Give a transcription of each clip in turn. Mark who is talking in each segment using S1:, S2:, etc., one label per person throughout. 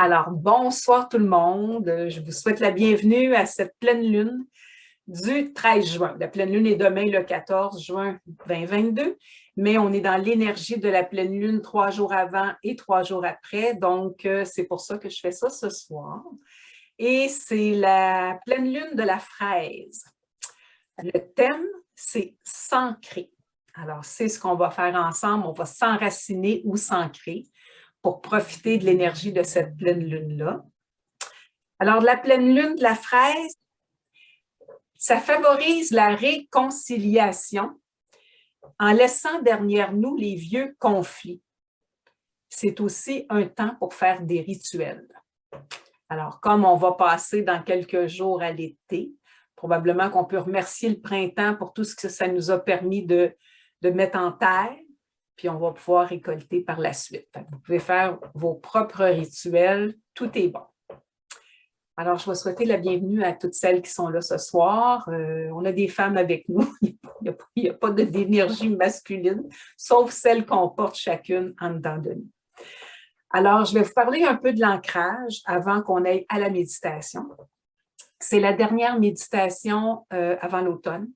S1: Alors, bonsoir tout le monde. Je vous souhaite la bienvenue à cette pleine lune du 13 juin. La pleine lune est demain, le 14 juin 2022, mais on est dans l'énergie de la pleine lune 3 jours avant et 3 jours après. Donc, c'est pour ça que je fais ça ce soir. Et c'est la pleine lune de la fraise. Le thème, c'est s'ancrer. Alors, c'est ce qu'on va faire ensemble. On va s'enraciner ou s'ancrer pour profiter de l'énergie de cette pleine lune-là. Alors, la pleine lune de la fraise, ça favorise la réconciliation en laissant derrière nous les vieux conflits. C'est aussi un temps pour faire des rituels. Alors, comme on va passer dans quelques jours à l'été, probablement qu'on peut remercier le printemps pour tout ce que ça nous a permis de mettre en terre, puis on va pouvoir récolter par la suite. Vous pouvez faire vos propres rituels, tout est bon. Alors, je vais souhaiter la bienvenue à toutes celles qui sont là ce soir. On a des femmes avec nous, il n'y a pas d'énergie masculine, sauf celle qu'on porte chacune en dedans de nous. Alors, je vais vous parler un peu de l'ancrage avant qu'on aille à la méditation. C'est la dernière méditation avant l'automne.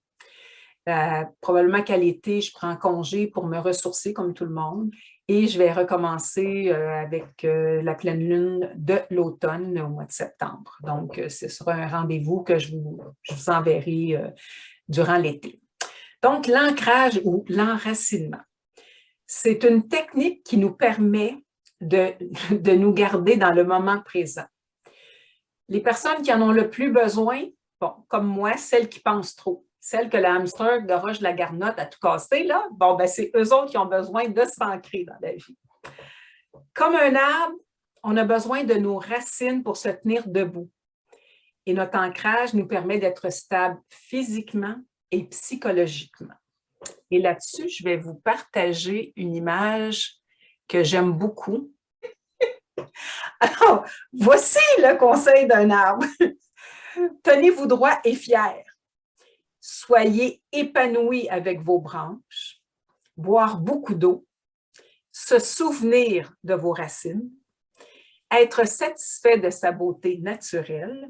S1: Probablement qu'à l'été, je prends congé pour me ressourcer comme tout le monde et je vais recommencer avec la pleine lune de l'automne au mois de septembre. Donc, ce sera un rendez-vous que je vous enverrai durant l'été. Donc, l'ancrage ou l'enracinement, c'est une technique qui nous permet de nous garder dans le moment présent. Les personnes qui en ont le plus besoin, bon, comme moi, celles qui pensent trop, celles que le hamster garoche la garnotte à tout casser, là, bon, ben c'est eux autres qui ont besoin de s'ancrer dans la vie. Comme un arbre, on a besoin de nos racines pour se tenir debout. Et notre ancrage nous permet d'être stable physiquement et psychologiquement. Et là-dessus, je vais vous partager une image que j'aime beaucoup. Alors, voici le conseil d'un arbre. Tenez-vous droit et fier. Soyez épanouis avec vos branches, boire beaucoup d'eau, se souvenir de vos racines, être satisfait de sa beauté naturelle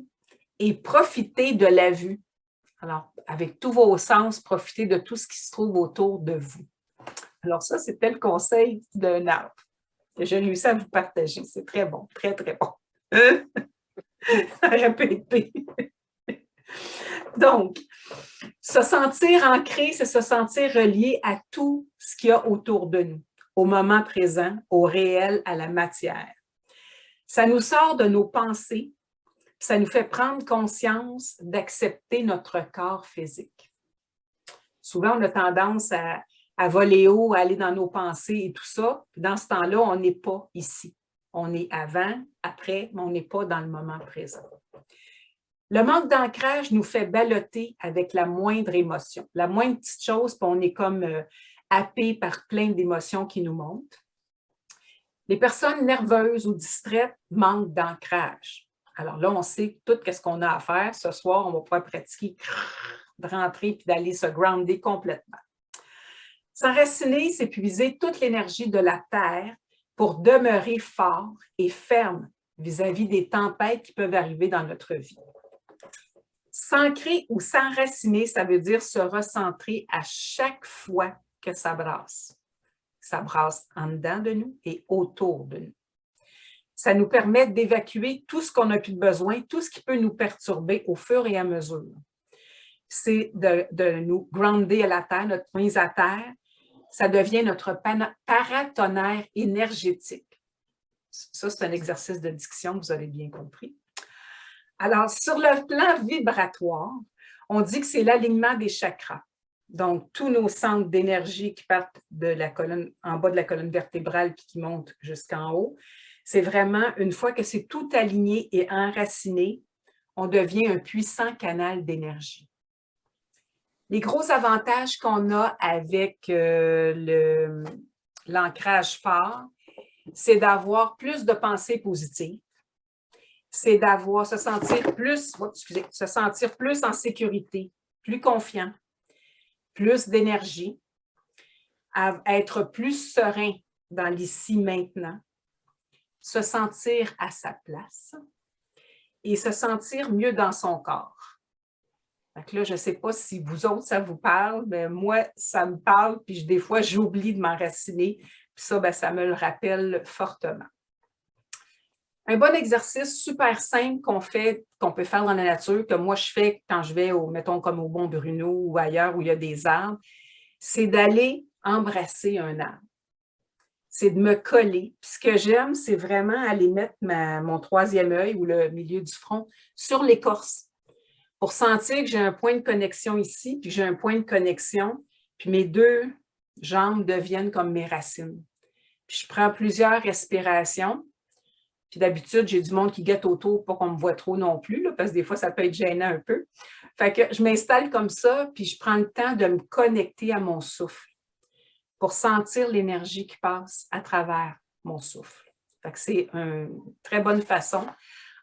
S1: et profiter de la vue. Alors, avec tous vos sens, profitez de tout ce qui se trouve autour de vous. Alors ça, c'était le conseil d'un arbre que j'ai réussi à vous partager. C'est très bon, très, très bon. Répétez. Donc, se sentir ancré, c'est se sentir relié à tout ce qu'il y a autour de nous, au moment présent, au réel, à la matière. Ça nous sort de nos pensées, ça nous fait prendre conscience d'accepter notre corps physique. Souvent, on a tendance à voler haut, à aller dans nos pensées et tout ça. Dans ce temps-là, on n'est pas ici. On est avant, après, mais on n'est pas dans le moment présent. Le manque d'ancrage nous fait balloter avec la moindre émotion. La moindre petite chose, puis on est comme happé par plein d'émotions qui nous montent. Les personnes nerveuses ou distraites manquent d'ancrage. Alors là, on sait tout ce qu'on a à faire. Ce soir, on va pouvoir pratiquer de rentrer puis d'aller se grounder complètement. S'enraciner, c'est puiser toute l'énergie de la terre pour demeurer fort et ferme vis-à-vis des tempêtes qui peuvent arriver dans notre vie. S'ancrer ou s'enraciner, ça veut dire se recentrer à chaque fois que ça brasse. Ça brasse en dedans de nous et autour de nous. Ça nous permet d'évacuer tout ce qu'on n'a plus besoin, tout ce qui peut nous perturber au fur et à mesure. C'est de nous grounder à la terre, notre mise à terre. Ça devient notre paratonnerre énergétique. Ça, c'est un exercice de diction, vous avez bien compris. Alors, sur le plan vibratoire, on dit que c'est l'alignement des chakras. Donc, tous nos centres d'énergie qui partent de la colonne, en bas de la colonne vertébrale puis qui montent jusqu'en haut, c'est vraiment, une fois que c'est tout aligné et enraciné, on devient un puissant canal d'énergie. Les gros avantages qu'on a avec l'ancrage fort, c'est d'avoir plus de pensées positives, c'est d'avoir se sentir plus en sécurité, plus confiant, plus d'énergie, être plus serein dans l'ici maintenant, se sentir à sa place et se sentir mieux dans son corps. Donc là, je ne sais pas si vous autres, ça vous parle, mais moi, ça me parle, puis des fois, j'oublie de m'enraciner, puis ça, bien, ça me le rappelle fortement. Un bon exercice super simple qu'on peut faire dans la nature, que moi je fais quand je vais, mettons comme au Bon Bruno ou ailleurs où il y a des arbres, c'est d'aller embrasser un arbre. C'est de me coller. Puis ce que j'aime, c'est vraiment aller mettre mon troisième œil ou le milieu du front sur l'écorce pour sentir que j'ai un point de connexion ici, puis que j'ai un point de connexion, puis mes deux jambes deviennent comme mes racines. Puis je prends plusieurs respirations. Puis d'habitude, j'ai du monde qui guette autour pour qu'on me voit trop non plus, là, parce que des fois, ça peut être gênant un peu. Fait que je m'installe comme ça, puis je prends le temps de me connecter à mon souffle pour sentir l'énergie qui passe à travers mon souffle. Fait que c'est une très bonne façon.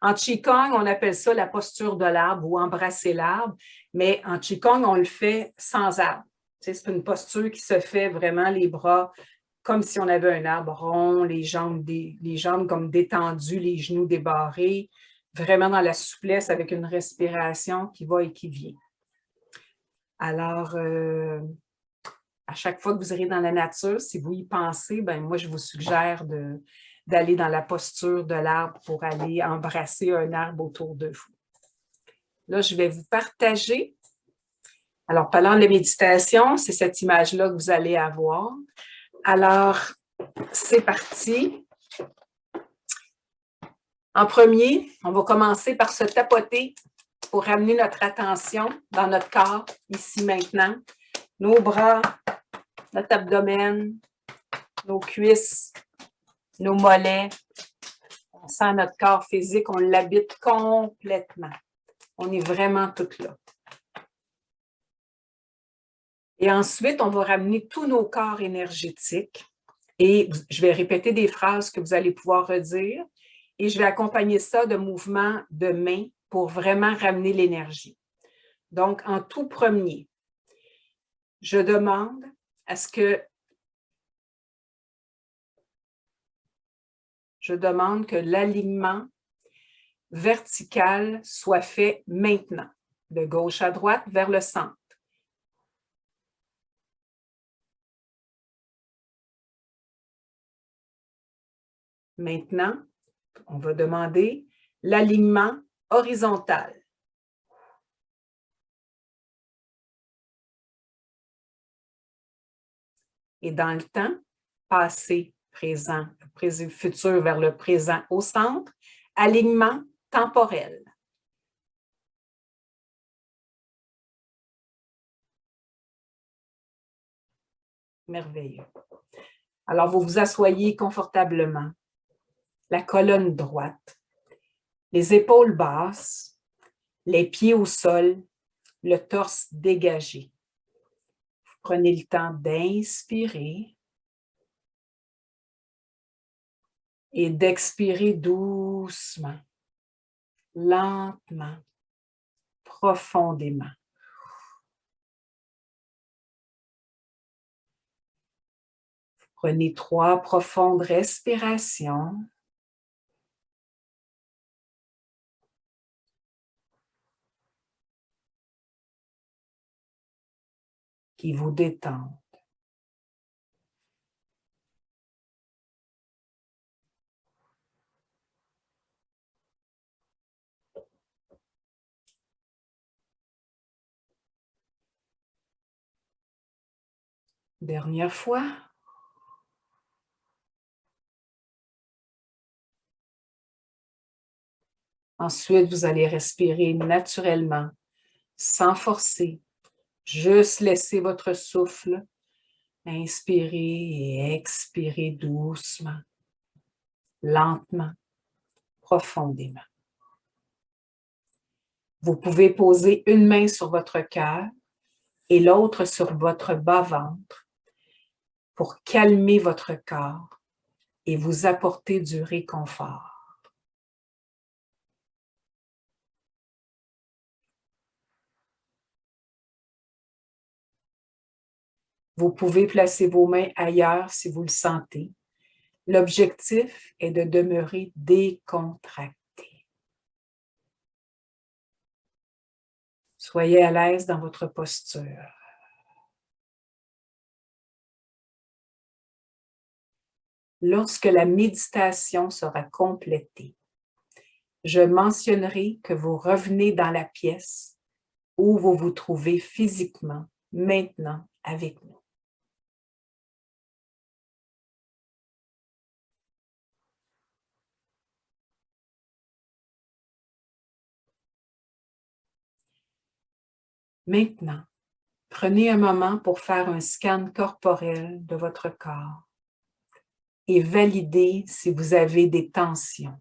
S1: En Qigong, on appelle ça la posture de l'arbre ou embrasser l'arbre, mais en Qigong, on le fait sans arbre. C'est une posture qui se fait vraiment les bras comme si on avait un arbre rond, les jambes comme détendues, les genoux débarrés, vraiment dans la souplesse avec une respiration qui va et qui vient. Alors, à chaque fois que vous irez dans la nature, si vous y pensez, ben moi, je vous suggère d'aller dans la posture de l'arbre pour aller embrasser un arbre autour de vous. Là, je vais vous partager. Alors, parlant de la méditation, c'est cette image-là que vous allez avoir. Alors, c'est parti. En premier, on va commencer par se tapoter pour ramener notre attention dans notre corps, ici maintenant. Nos bras, notre abdomen, nos cuisses, nos mollets. On sent notre corps physique, on l'habite complètement. On est vraiment tout là. Et ensuite, on va ramener tous nos corps énergétiques. Et je vais répéter des phrases que vous allez pouvoir redire. Et je vais accompagner ça de mouvements de main pour vraiment ramener l'énergie. Donc, en tout premier, je demande à ce que l'alignement vertical soit fait maintenant, de gauche à droite vers le centre. Maintenant, on va demander l'alignement horizontal. Et dans le temps, passé, présent, futur vers le présent au centre, alignement temporel. Merveilleux. Alors, vous vous asseyez confortablement, la colonne droite, les épaules basses, les pieds au sol, le torse dégagé. Vous prenez le temps d'inspirer et d'expirer doucement, lentement, profondément. Vous prenez 3 profondes respirations. Qui vous détendent. Dernière fois. Ensuite, vous allez respirer naturellement, sans forcer. Juste laisser votre souffle inspirer et expirer doucement, lentement, profondément. Vous pouvez poser une main sur votre cœur et l'autre sur votre bas-ventre pour calmer votre corps et vous apporter du réconfort. Vous pouvez placer vos mains ailleurs si vous le sentez, L'objectif est de demeurer décontracté. Soyez à l'aise dans votre posture. Lorsque la méditation sera complétée, je mentionnerai que vous revenez dans la pièce où vous vous trouvez physiquement maintenant avec nous. Maintenant, prenez un moment pour faire un scan corporel de votre corps et validez si vous avez des tensions.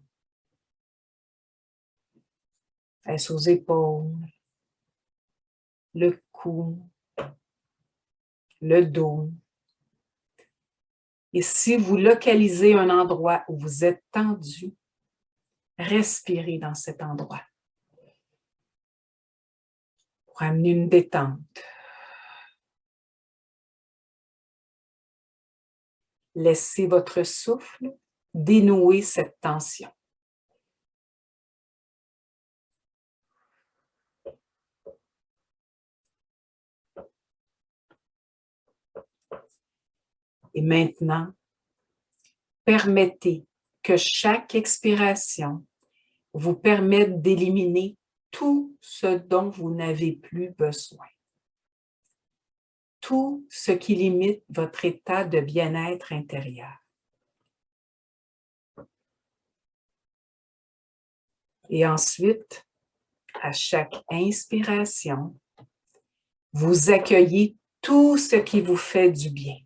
S1: Est-ce aux épaules, le cou, le dos. Et si vous localisez un endroit où vous êtes tendu, respirez dans cet endroit pour amener une détente. Laissez votre souffle dénouer cette tension. Et maintenant, permettez que chaque expiration vous permette d'éliminer tout ce dont vous n'avez plus besoin. Tout ce qui limite votre état de bien-être intérieur. Et ensuite, à chaque inspiration, vous accueillez tout ce qui vous fait du bien.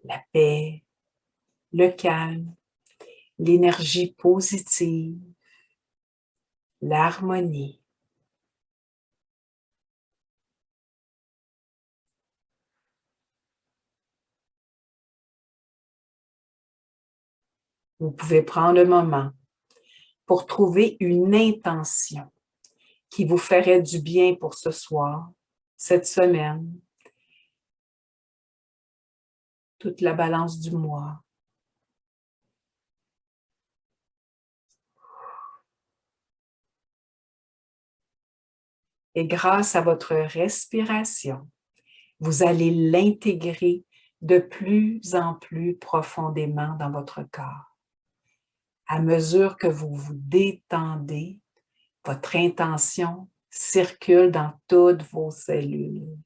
S1: La paix, le calme, l'énergie positive, l'harmonie. Vous pouvez prendre un moment pour trouver une intention qui vous ferait du bien pour ce soir, cette semaine, toute la balance du mois. Et grâce à votre respiration, vous allez l'intégrer de plus en plus profondément dans votre corps. À mesure que vous vous détendez, votre intention circule dans toutes vos cellules.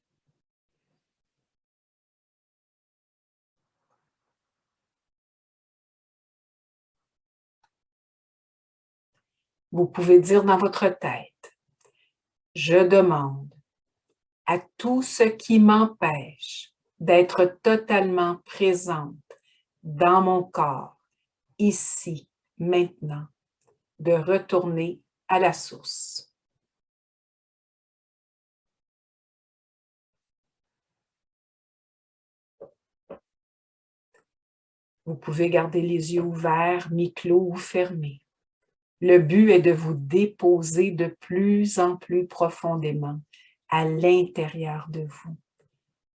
S1: Vous pouvez dire dans votre tête, « Je demande à tout ce qui m'empêche d'être totalement présente dans mon corps, ici, maintenant, de retourner à la source. » Vous pouvez garder les yeux ouverts, mi-clos ou fermés. Le but est de vous déposer de plus en plus profondément à l'intérieur de vous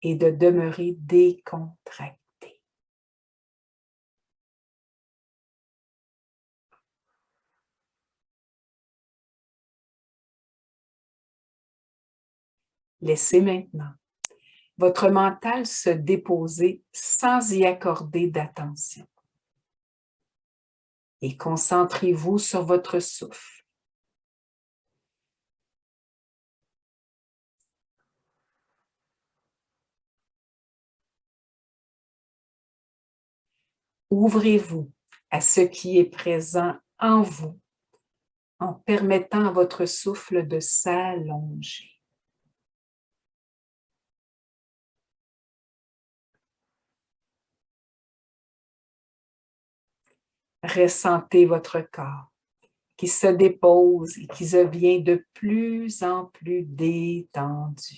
S1: et de demeurer décontracté. Laissez maintenant votre mental se déposer sans y accorder d'attention. Et concentrez-vous sur votre souffle. Ouvrez-vous à ce qui est présent en vous en permettant à votre souffle de s'allonger. Ressentez votre corps qui se dépose et qui devient de plus en plus détendu.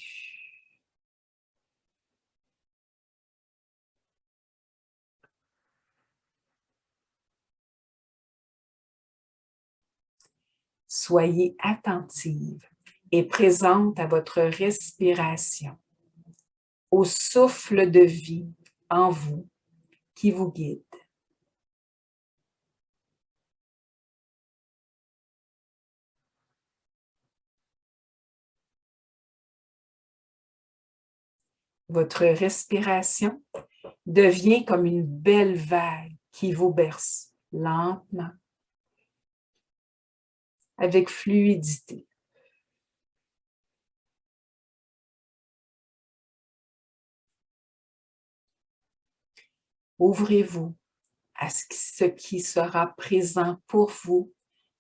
S1: Soyez attentive et présente à votre respiration, au souffle de vie en vous qui vous guide. Votre respiration devient comme une belle vague qui vous berce lentement, avec fluidité. Ouvrez-vous à ce qui sera présent pour vous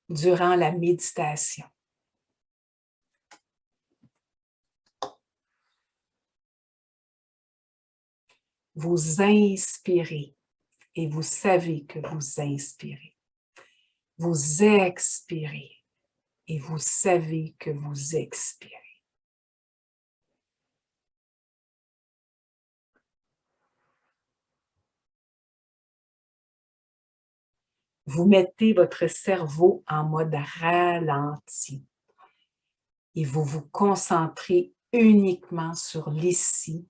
S1: durant la méditation. Vous inspirez et vous savez que vous inspirez. Vous expirez et vous savez que vous expirez. Vous mettez votre cerveau en mode ralenti et vous vous concentrez uniquement sur l'ici,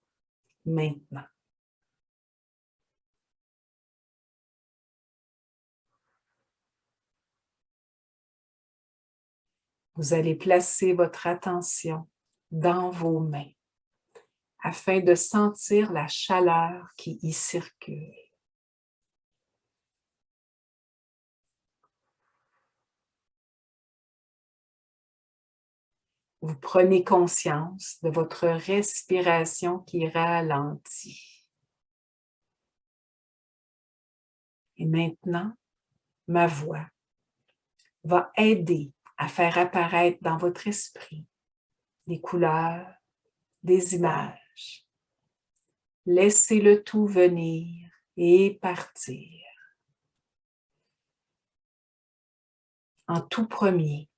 S1: maintenant. Vous allez placer votre attention dans vos mains afin de sentir la chaleur qui y circule. Vous prenez conscience de votre respiration qui ralentit. Et maintenant, ma voix va aider à faire apparaître dans votre esprit des couleurs, des images. Laissez le tout venir et partir. En tout premier,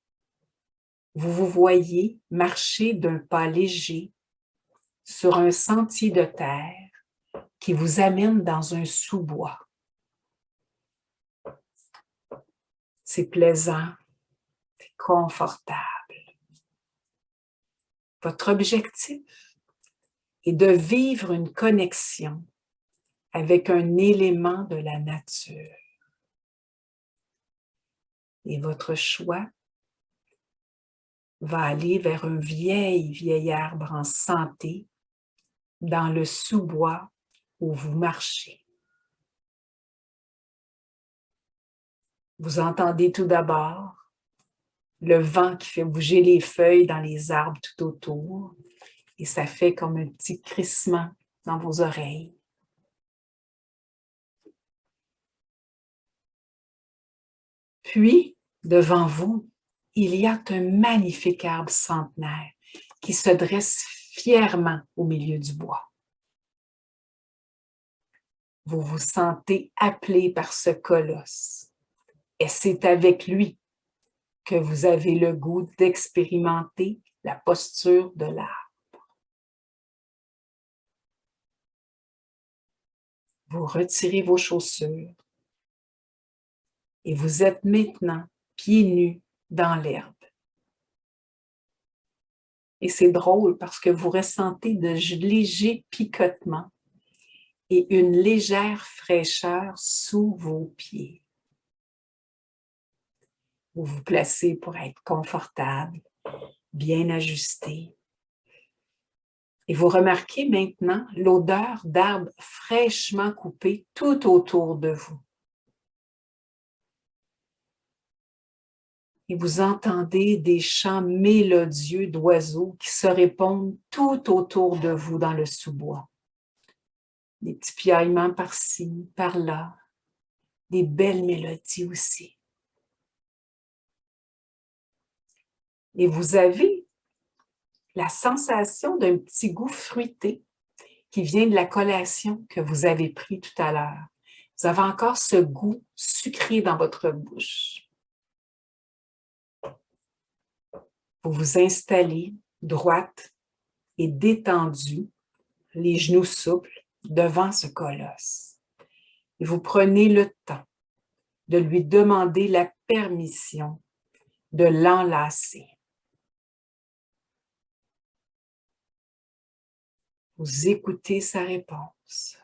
S1: vous vous voyez marcher d'un pas léger sur un sentier de terre qui vous amène dans un sous-bois. C'est plaisant, c'est confortable. Votre objectif est de vivre une connexion avec un élément de la nature. Et votre choix va aller vers un vieil arbre en santé dans le sous-bois où vous marchez. Vous entendez tout d'abord le vent qui fait bouger les feuilles dans les arbres tout autour et ça fait comme un petit crissement dans vos oreilles. Puis, devant vous, il y a un magnifique arbre centenaire qui se dresse fièrement au milieu du bois. Vous vous sentez appelé par ce colosse et c'est avec lui que vous avez le goût d'expérimenter la posture de l'arbre. Vous retirez vos chaussures et vous êtes maintenant pieds nus dans l'herbe. Et c'est drôle parce que vous ressentez de légers picotements et une légère fraîcheur sous vos pieds. Vous vous placez pour être confortable, bien ajusté. Et vous remarquez maintenant l'odeur d'arbres fraîchement coupés tout autour de vous. Et vous entendez des chants mélodieux d'oiseaux qui se répondent tout autour de vous dans le sous-bois. Des petits piaillements par-ci, par-là, des belles mélodies aussi. Et vous avez la sensation d'un petit goût fruité qui vient de la collation que vous avez pris tout à l'heure. Vous avez encore ce goût sucré dans votre bouche. Vous vous installez droite et détendue, les genoux souples, devant ce colosse. Et vous prenez le temps de lui demander la permission de l'enlacer. Vous écoutez sa réponse.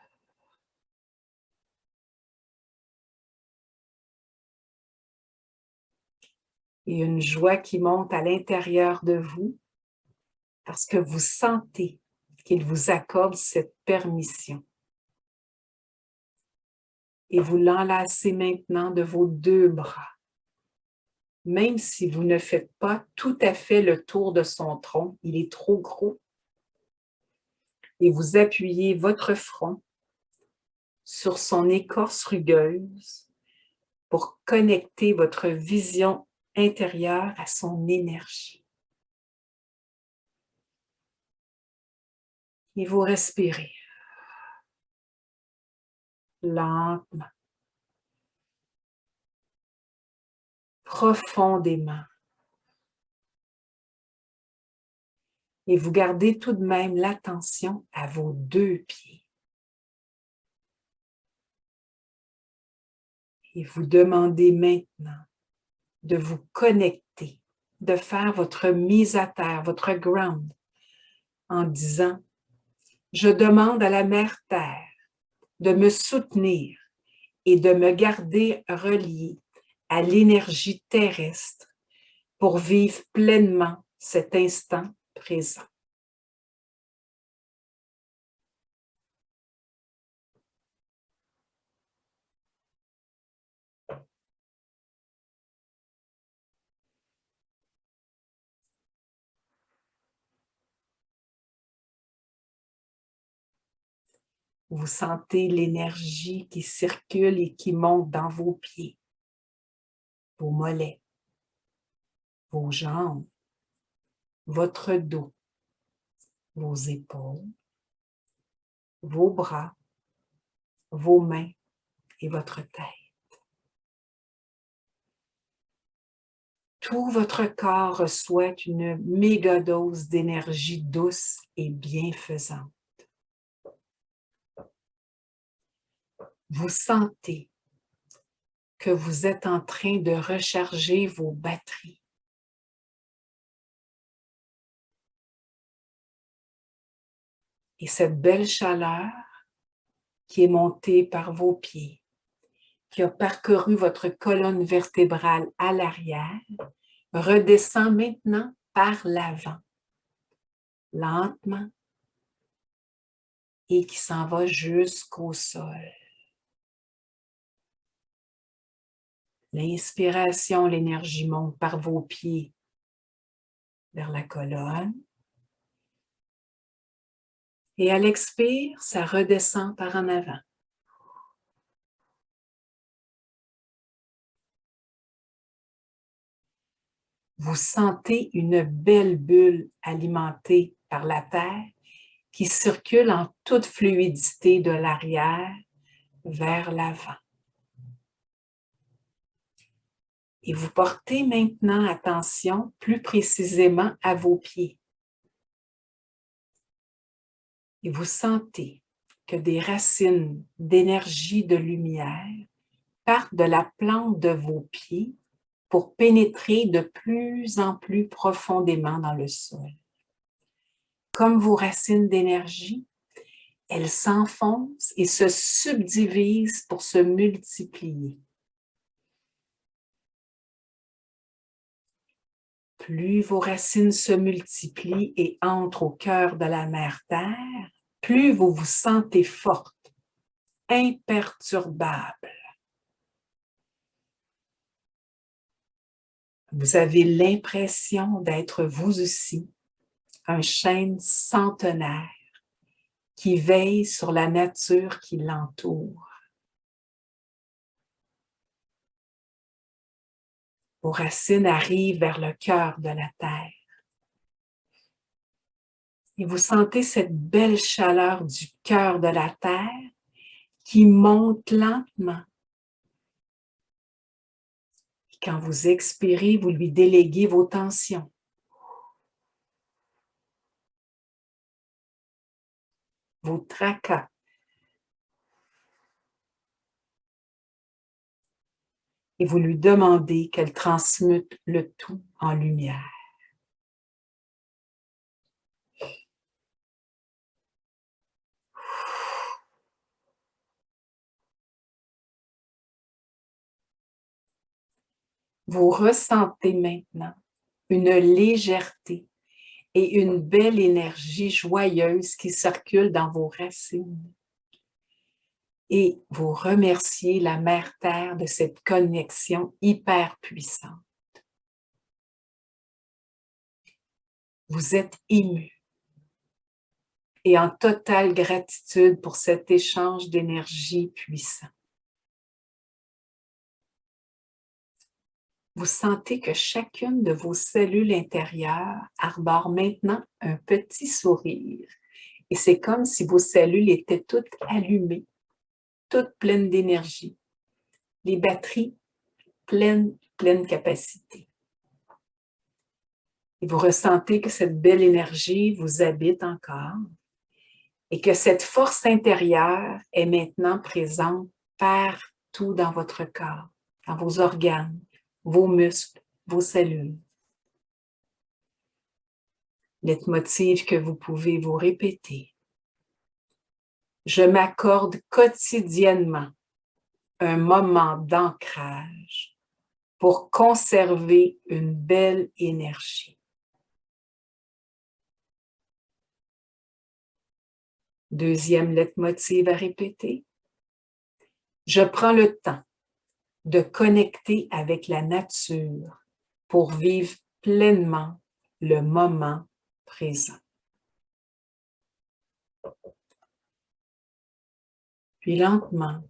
S1: Et une joie qui monte à l'intérieur de vous parce que vous sentez qu'il vous accorde cette permission. Et vous l'enlacez maintenant de vos 2 bras. Même si vous ne faites pas tout à fait le tour de son tronc, il est trop gros. Et vous appuyez votre front sur son écorce rugueuse pour connecter votre vision intérieure à son énergie. Et vous respirez lentement, profondément. Et vous gardez tout de même l'attention à vos 2 pieds. Et vous demandez maintenant de vous connecter, de faire votre mise à terre, votre ground, en disant « Je demande à la Mère Terre de me soutenir et de me garder relié à l'énergie terrestre pour vivre pleinement cet instant présent. » Vous sentez l'énergie qui circule et qui monte dans vos pieds, vos mollets, vos jambes, votre dos, vos épaules, vos bras, vos mains et votre tête. Tout votre corps reçoit une méga dose d'énergie douce et bienfaisante. Vous sentez que vous êtes en train de recharger vos batteries. Et cette belle chaleur qui est montée par vos pieds, qui a parcouru votre colonne vertébrale à l'arrière, redescend maintenant par l'avant, lentement, et qui s'en va jusqu'au sol. L'inspiration, l'énergie monte par vos pieds vers la colonne. Et à l'expire, ça redescend par en avant. Vous sentez une belle bulle alimentée par la terre qui circule en toute fluidité de l'arrière vers l'avant. Et vous portez maintenant attention plus précisément à vos pieds. Et vous sentez que des racines d'énergie de lumière partent de la plante de vos pieds pour pénétrer de plus en plus profondément dans le sol. Comme vos racines d'énergie, elles s'enfoncent et se subdivisent pour se multiplier. Plus vos racines se multiplient et entrent au cœur de la Mère Terre, plus vous vous sentez forte, imperturbable. Vous avez l'impression d'être vous aussi un chêne centenaire qui veille sur la nature qui l'entoure. Vos racines arrivent vers le cœur de la terre. Et vous sentez cette belle chaleur du cœur de la terre qui monte lentement. Et quand vous expirez, vous lui déléguez vos tensions. Vos tracas. Et vous lui demandez qu'elle transmute le tout en lumière. Vous ressentez maintenant une légèreté et une belle énergie joyeuse qui circule dans vos racines. Et vous remerciez la Mère Terre de cette connexion hyper puissante. Vous êtes ému et en totale gratitude pour cet échange d'énergie puissant. Vous sentez que chacune de vos cellules intérieures arbore maintenant un petit sourire. Et c'est comme si vos cellules étaient toutes allumées, toutes pleines d'énergie. Les batteries pleine capacité. Et vous ressentez que cette belle énergie vous habite encore et que cette force intérieure est maintenant présente partout dans votre corps, dans vos organes, vos muscles, vos cellules. Leitmotiv que vous pouvez vous répéter. Je m'accorde quotidiennement un moment d'ancrage pour conserver une belle énergie. Deuxième leitmotiv à répéter. Je prends le temps de connecter avec la nature pour vivre pleinement le moment présent. Puis lentement,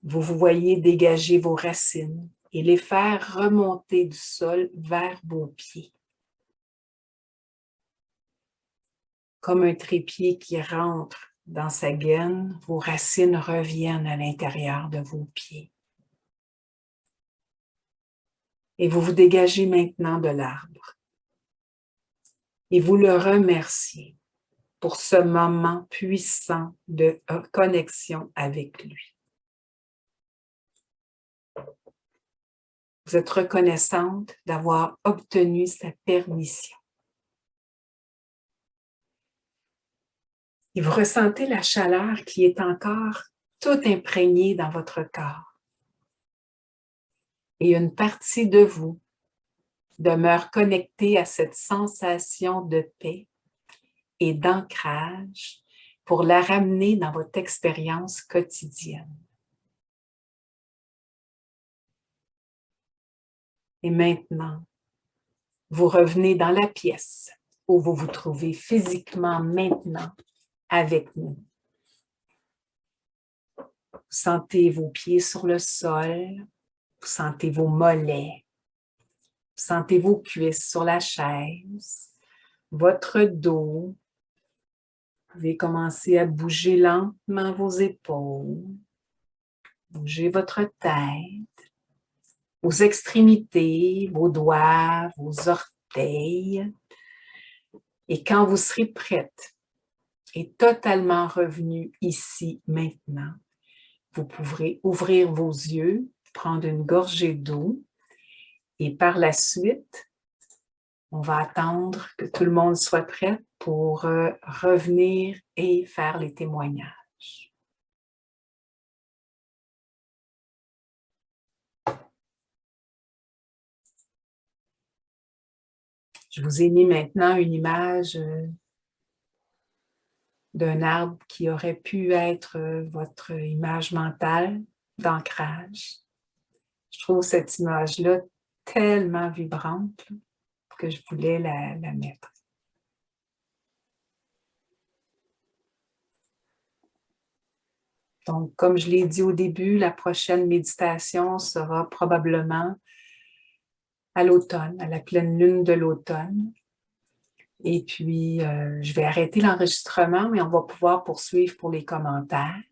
S1: vous vous voyez dégager vos racines et les faire remonter du sol vers vos pieds. Comme un trépied qui rentre dans sa gaine, vos racines reviennent à l'intérieur de vos pieds. Et vous vous dégagez maintenant de l'arbre. Et vous le remerciez pour ce moment puissant de connexion avec lui. Vous êtes reconnaissante d'avoir obtenu sa permission. Et vous ressentez la chaleur qui est encore toute imprégnée dans votre corps. Et une partie de vous demeure connectée à cette sensation de paix et d'ancrage pour la ramener dans votre expérience quotidienne. Et maintenant, vous revenez dans la pièce où vous vous trouvez physiquement maintenant avec nous. Vous sentez vos pieds sur le sol, vous sentez vos mollets, vous sentez vos cuisses sur la chaise, votre dos. Vous pouvez commencer à bouger lentement vos épaules, bouger votre tête, vos extrémités, vos doigts, vos orteils. Et quand vous serez prête et totalement revenu ici maintenant, vous pourrez ouvrir vos yeux, prendre une gorgée d'eau et par la suite, on va attendre que tout le monde soit prêt pour revenir et faire les témoignages. Je vous ai mis maintenant une image d'un arbre qui aurait pu être votre image mentale d'ancrage. Je trouve cette image-là tellement vibrante que je voulais la mettre. Donc, comme je l'ai dit au début, la prochaine méditation sera probablement à l'automne, à la pleine lune de l'automne. Et puis, je vais arrêter l'enregistrement, mais on va pouvoir poursuivre pour les commentaires.